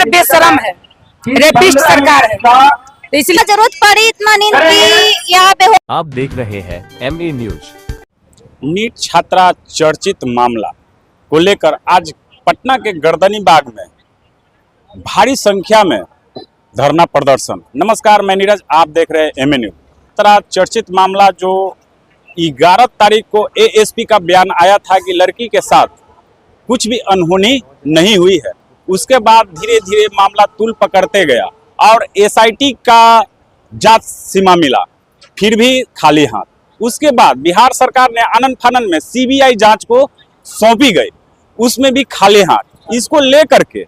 सरकार बेशरम है, रेपिस्ट सरकार है, तो इसलिए जरूरत पड़ी इतना नींद की यहाँ पे आप देख रहे हैं MA न्यूज। नीट छात्रा चर्चित मामला को लेकर आज पटना के गर्दनी बाग में भारी संख्या में धरना प्रदर्शन। नमस्कार, मैं नीरज, आप देख रहे हैं MA न्यूज। तरह चर्चित मामला जो 11 तारीख को ASP का बयान आया था कि लड़की के साथ कुछ भी अनहोनी नहीं हुई है, उसके बाद धीरे धीरे मामला तूल पकड़ते गया और SIT का जांच सीमा मिला, फिर भी खाली हाथ। उसके बाद बिहार सरकार ने आनन फानन में CBI जांच को सौंपी गई, उसमें भी खाली हाथ। इसको लेकर के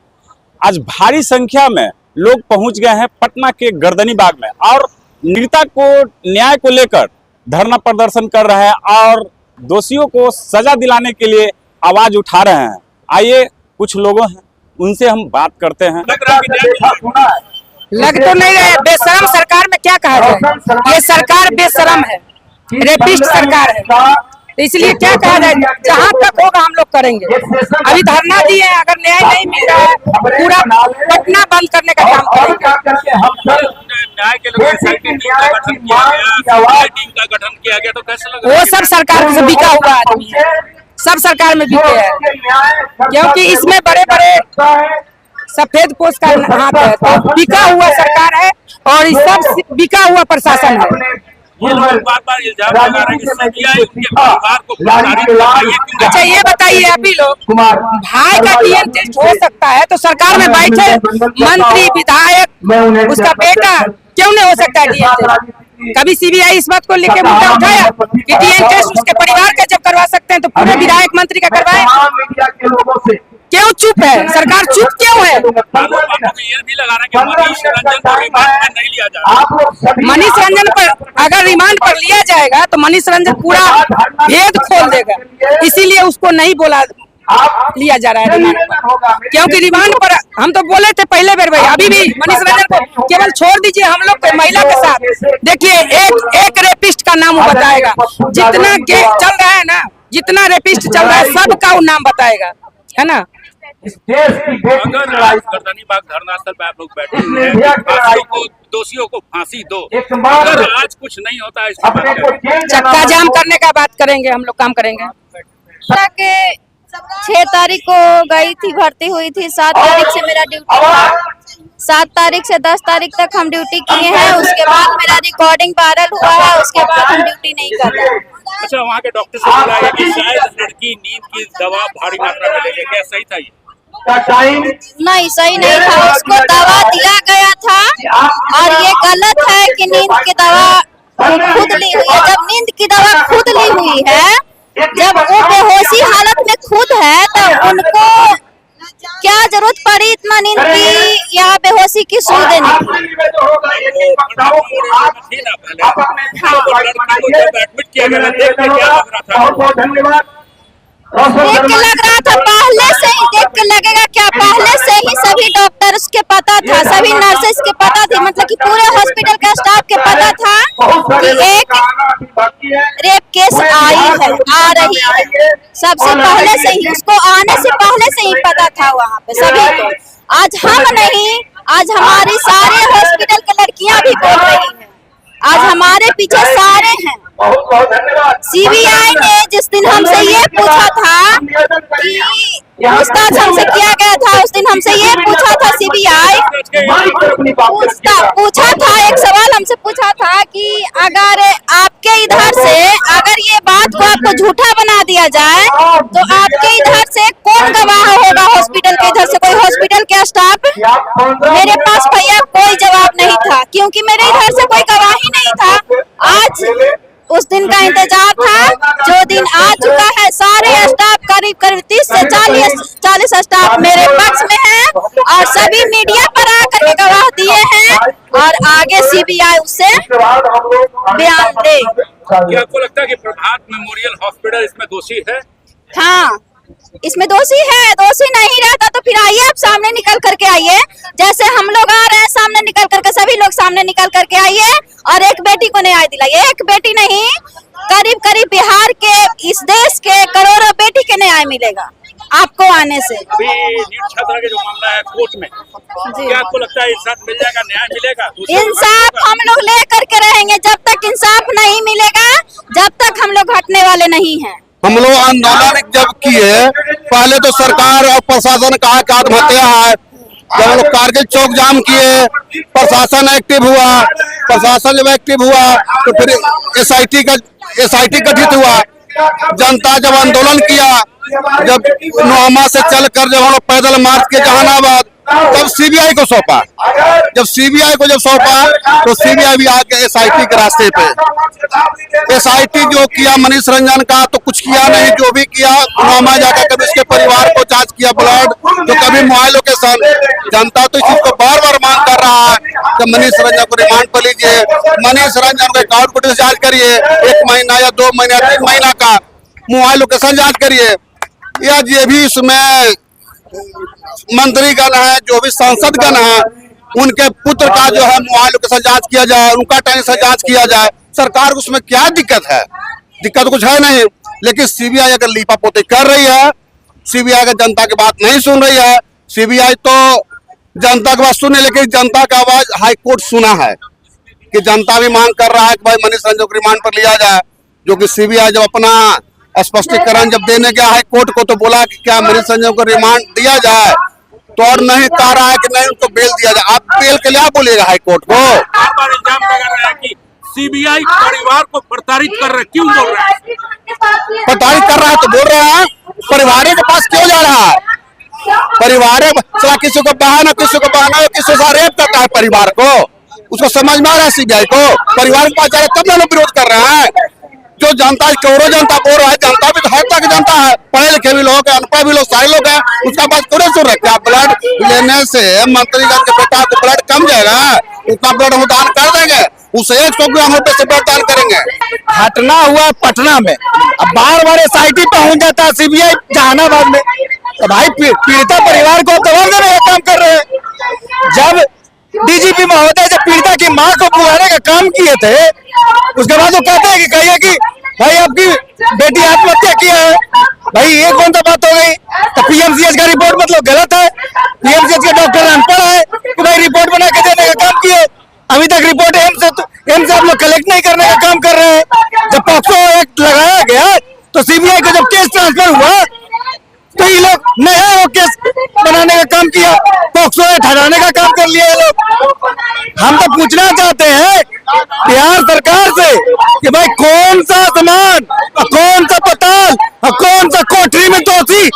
आज भारी संख्या में लोग पहुंच गए हैं पटना के गर्दनी बाग में और पीड़िता को न्याय को लेकर धरना प्रदर्शन कर रहे हैं और दोषियों को सजा दिलाने के लिए आवाज उठा रहे हैं। आइए कुछ लोगों हैं, उनसे हम बात करते हैं। लग तो नहीं रहे, बेशरम सरकार में क्या कहा जाए, ये सरकार बेशरम है, रेपिस्ट सरकार है, तो इसलिए क्या कहा जाए, जहाँ तक होगा हम लोग करेंगे। अभी धरना दिए हैं, अगर न्याय नहीं मिल रहा है पूरा पटना बंद करने का काम करेंगे। न्याय के लिए टीम का गठन किया गया, तो कैसे लग रहा है? वो सब सरकार से बिका हुआ आदमी है, सब सरकार में बिके हैं, क्योंकि इसमें बड़े बड़े सफेद पोस्ट का हाथ है, तो बिका हुआ सरकार है और इस सब बिका हुआ प्रशासन है। ये लोग बार-बार इल्जाम लगा रहे हैं कि CBI उनके परिवार को गिरफ्तारी करवाइए। अच्छा ये बताइए, अभी लोग भाई का DNA टेस्ट हो सकता है तो सरकार में बैठे मंत्री विधायक उसका बेटा क्यों नहीं हो सकता है DNA टेस्ट? कभी CBI इस बात को लेकर मुद्दा उठाया कि DNA टेस्ट उसके परिवार का जब करवा सकते हैं तो पूरे विधायक मंत्री का करवाए? क्यों चुप है सरकार, चुप क्यों है? ये भी लगा रहा है कि मनीष रंजन को रिमांड पर नहीं लिया जाएगा। मनीष रंजन पर अगर रिमांड पर लिया जाएगा तो मनीष रंजन पूरा भेद खोल देगा, इसीलिए उसको नहीं बोला लिया जा रहा है रिमांड पर, क्योंकि रिमांड पर हम तो बोले थे पहले बार भाई, अभी भी मनीष रंजन को केवल छोड़ दीजिए। हम लोग के महिला के साथ देखिए एक रेपिस्ट का नाम बताएगा, जितना चल रहा है ना, जितना रेपिस्ट चल रहा है सबका वो नाम बताएगा, है ना। अगर गर्दनी बाग धरना स्थल पे आप लोग बैठे हैं, दोषियों को फांसी दो, अगर आज कुछ नहीं होता है चक्का जाम करने का बात करेंगे, हम लोग काम करेंगे। के 6 तारीख को गई थी, भर्ती हुई थी, 7 तारीख से मेरा ड्यूटी था, 7 तारीख से 10 तारीख तक हम ड्यूटी किए हैं। उसके बाद मेरा रिकॉर्डिंग वायरल हुआ है, उसके बाद हम ड्यूटी नहीं कर रहे। अच्छा, वहाँ के डॉक्टर से बोला है कि शायद लड़की नींद की दवा भारी मात्रा में ले ले, क्या सही था ये? नहीं, सही नहीं था, उसको दवा दिया गया था और ये गलत है कि नींद की दवा खुद ली हुई है। जब नींद की दवा खुद ली हुई है, जब वो बेहोशी हालत में खुद है, तो उनको क्या जरूरत पड़ी इतना नींद की या बेहोशी की सुई देने की? देख के लग रहा था, पहले से ही देख के लगेगा क्या, पहले से ही सभी डॉक्टर उसके पता था, सभी नर्सेस के पता थी, मतलब कि पूरे हॉस्पिटल का स्टाफ के पता था कि एक रेप केस आई है, आ रही है। सबसे पहले से ही, उसको आने से पहले से ही पता था वहाँ पे सभी को। आज हम नहीं, आज हमारी सारे हॉस्पिटल की लड़कियां भी बोल रही हैं, आज हमारे पीछे सारे हैं। CBI ने जिस दिन हमसे ये पूछा था कि पूछताछ हमसे किया गया था, उस दिन हमसे ये पूछा था CBI, पूछा था, एक सवाल हमसे पूछा था कि अगर आपके इधर से अगर ये बात को आपको झूठा बना दिया जाए तो आपके इधर से कौन गवाह होगा? हॉस्पिटल के इधर से कोई हॉस्पिटल के स्टाफ? मेरे पास भैया कोई जवाब नहीं था, क्योंकि मेरे इधर से कोई गवाह ही नहीं था। आज उस दिन का इंतजार था जो दिन आ चुका है। सारे स्टाफ करीब 30 से 40 स्टाफ मेरे पक्ष में है और सभी मीडिया पर आकर के गवाह दिए हैं और आगे CBI उससे बयान दे। क्या आपको लगता है कि प्रभात मेमोरियल हॉस्पिटल इसमें दोषी है? हाँ, इसमें दोषी है। दोषी नहीं रहता तो फिर आइए, आप सामने निकल करके आइए, जैसे हम लोग आ रहे हैं सामने निकल करके, सभी लोग सामने निकल करके आइए और एक बेटी को न्याय दिलाइए। एक बेटी नहीं, करीब करीब बिहार के, इस देश के करोड़ों बेटी के न्याय मिलेगा। आपको आने से। अभी नीट छात्रा के जो मामला है कोर्ट में, क्या आपको लगता है इंसाफ मिल जाएगा, न्याय मिलेगा? इंसाफ हम लोग लेकर के रहेंगे, जब तक इंसाफ नहीं मिलेगा जब तक हम लोग हटने वाले नहीं हैं। हम लोग आंदोलन जब किए, पहले तो सरकार और प्रशासन कहा कि आत्महत्या है। जब हम लोग कारगिल चौक जाम किए, प्रशासन एक्टिव हुआ। प्रशासन जब एक्टिव हुआ तो फिर एसआईटी गठित हुआ। जनता जब आंदोलन किया, जब नोहमा से चलकर जब हम लोग पैदल मार्च के जहानाबाद, तब सीबीआई को सौंपा। जब सीबीआई को सौंपा तो सीबीआई भी आके एसआईटी के रास्ते पे। एसआईटी जो किया मनीष रंजन का तो कुछ किया नहीं, जो भी किया नोहमा जाकर कभी उसके परिवार को जांच किया ब्लड, तो कभी मोबाइल लोकेशन। जनता तो इस चीज को बार बार मांग कर रहा है कि मनीष रंजन को रिमांड पर लीजिए, मनीष रंजन को अकाउंट को जांच करिए, 1 महीना या 2 महीना 3 महीना का मोबाइल लोकेशन जांच करिए। या ये भी इसमें मंत्रीगण है, जो भी सांसदगण है, उनके पुत्र का जो है मोबाइल लोकेशन जांच किया जाए, उनका टाइम से जांच किया जाए। सरकार को उसमें क्या दिक्कत है? दिक्कत कुछ है नहीं, लेकिन सीबीआई अगर लीपापोती कर रही है, सीबीआई अगर जनता की बात नहीं सुन रही है, सीबीआई तो जनता की बात सुने, लेकिन जनता का आवाज हाईकोर्ट सुना है कि जनता भी मांग कर रहा है कि भाई मनीष रंजन को रिमांड पर लिया जाए। जो कि सीबीआई जब अपना स्पष्टीकरण जब देने गया हाईकोर्ट को, तो बोला कि क्या मनीष रंजन को रिमांड दिया जाए, तो और नहीं कह रहा है कि नहीं उनको बेल दिया जाए। आप बेल के लिए बोलिएगा हाईकोर्ट को? इल्जाम लगा रहा है कि सीबीआई परिवार को प्रताड़ित कर रहा है, क्यों बोल रहा है? प्रताड़ित कर रहा है तो बोल रहे हैं, परिवार के पास क्यों जा रहा है? परिवार किसी को बहाना, किसी से रेप करता है परिवार को, उसको समझ में आ रहा है सीबीआई को? परिवार के पास जा रहा है, तब लोग विरोध कर रहे हैं। जो जनता करोड़ों जनता बोल रहा है, जनता भी तो हर तक जनता है, पढ़े लिखे भी लोग हैं, अनपढ़ भी लोग, सारे लोग हैं, उसका बात क्यों सुन रहे? क्या ब्लड लेने से मंत्रीगण के बेटा को ब्लड कम जाएगा? उतना ब्लड हम दान कर देंगे, उसे 100 ग्राम रुपए से ब्लड दान करेंगे। घटना हुआ पटना में, अब बार बार एसआईटी पहुंच जाता है सीबीआई जहानाबाद में, तो भाई पीड़िता परिवार को दबाव देने का काम कर रहे हैं। जब डीजीपी महोदय जब पीड़िता की मां को बुलाने का काम किए थे, उसके बाद वो कहते हैं कि कहिए कि भाई आपकी बेटी आत्महत्या किया है। भाई ये कौन सा बात हो गई? तो पीएमसीएच का रिपोर्ट मतलब गलत है, पीएमसीएच के डॉक्टर अनपढ़ है कि भाई रिपोर्ट बना के देने का काम किए। अभी तक रिपोर्ट एम्स से आप लोग कलेक्ट नहीं करने का काम कर रहे हैं। जब पॉक्सो एक्ट लगाया गया तो सीबीआई का जब केस ट्रांसफर हुआ तो ये लोग नया वो केस बनाने का काम किया, पॉक्सो एक्ट हटाने का काम कर लिया ये लोग। हम तो पूछना चाहते हैं बिहार सरकार से कि भाई कौन सा सामान और कौन सा पताल और कौन सा कोठरी में दोषी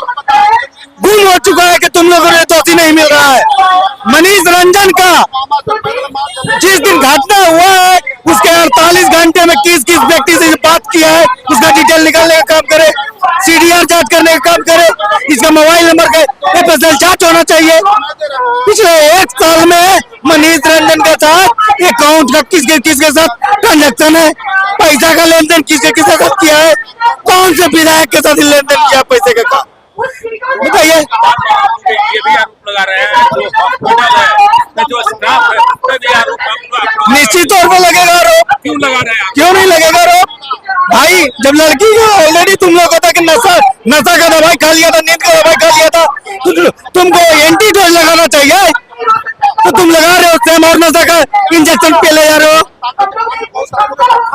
गुम हो चुका है कि तुम लोगों ने दोषी नहीं मिल रहा है। मनीष रंजन का जिस दिन घटना हुआ है उसके 48 घंटे में किस व्यक्ति से बात किया है उसका डिटेल निकालने का काम करे, सीडीआर जांच करने का काम करे, इसका मोबाइल नंबर का एफएसएल जांच होना चाहिए। पिछले 1 साल में मनीष रंजन के साथ अकाउंट का किसके साथ ट्रांजेक्शन है, पैसा का लेन देन किसके साथ किया है, कौन से विधायक के साथ लेन देन किया पैसे का, बताइए। ये भी आरोप लगा रहे हैं जो हॉस्पिटल है, जो स्टाफ है, उस पर भी आरोप निश्चित तौर पर लगेगा आरोप। क्यों लगा रहे हैं? क्यों नहीं लगेगा आरोप? भाई जब लड़की को ऑलरेडी तुम लोग होता कि नशा का दवाई खा लिया था, नींद का दवाई खा लिया था, तुमको एंटी डोज लगाना चाहिए, तो तुम लगा रहे हो सेम और नशा का इंजेक्शन पे ले जा रहे हो।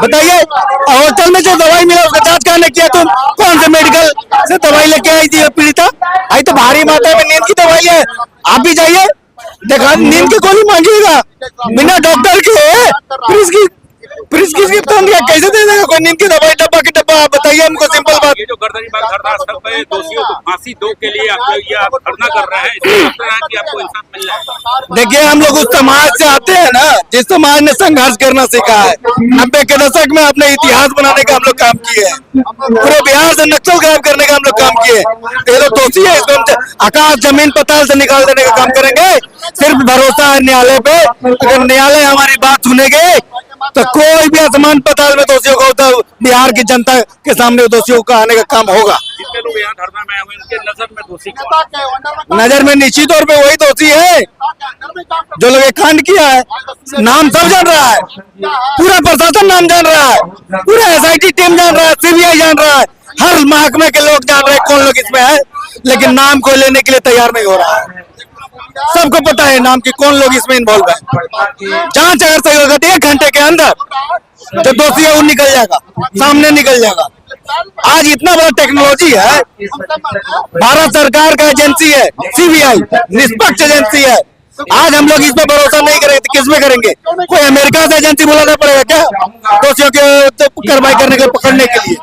बताइए, होटल में जो दवाई मिला उसका जांच करने किया तुम? कौन से मेडिकल से दवाई लेके आई थी पीड़िता? आई तो भारी मात्रा में नींद की दवाई है, आप भी जाइए देखा, नींद की गोली मांगिएगा बिना डॉक्टर के प्रिस्क्रिप्शन दिया कैसे दे देगा कोई नींद की दवाई? डब्बा की डब्बा। आप बताइए हमको सिंपल बात। ये जो गर्दनीबाग धरना स्थल पे दोषियों को फांसी दो के लिए आप लोग ये धरना कर रहे हैं, इसका मतलब है कि आपको इंसाफ मिल जाएगा। देखिए हम लोग उस समाज से आते हैं ना जिस समाज ने संघर्ष करना सीखा है। 90 के दशक में अपने इतिहास बनाने का हम लोग काम किए हैं, पूरे बिहार से नक्सल गायब करने का हम लोग काम किए। ये लोग दोषी है, इसको हम आकाश जमीन पताल से निकाल देने का काम करेंगे। सिर्फ भरोसा है न्यायालय पे, अगर न्यायालय हमारी बात सुनेंगे तो कोई भी आसमान पताल में दोषियों को होता, बिहार की जनता के सामने दोषियों का आने का काम होगा। जितने लोग यहाँ धरना में आए हुए उनके नजर में दोषी कौन है? नजर में निश्चित तौर पे वही दोषी है जो लोग ये कांड किया है। नाम सब जान रहा है, पूरा प्रशासन नाम जान रहा है, पूरा एसआईटी टीम जान रहा है, सीबीआई जान रहा है, हर महकमे के लोग जान रहे हैं कौन लोग इसमें है। लेकिन नाम को लेने के लिए तैयार नहीं हो रहा है। सबको पता है नाम की कौन लोग इसमें इन्वॉल्व है। जांच अगर सही होगा तो 1 घंटे के अंदर जो दोषी है वो निकल जाएगा, सामने निकल जाएगा। आज इतना बड़ा टेक्नोलॉजी है, भारत सरकार का एजेंसी है सीबीआई, निष्पक्ष एजेंसी है। आज हम लोग इस पे भरोसा नहीं करेंगे तो किस में करेंगे? कोई अमेरिका से एजेंसी बुलाना पड़ेगा क्या दोषियों के कार्रवाई करने के, पकड़ने के लिए?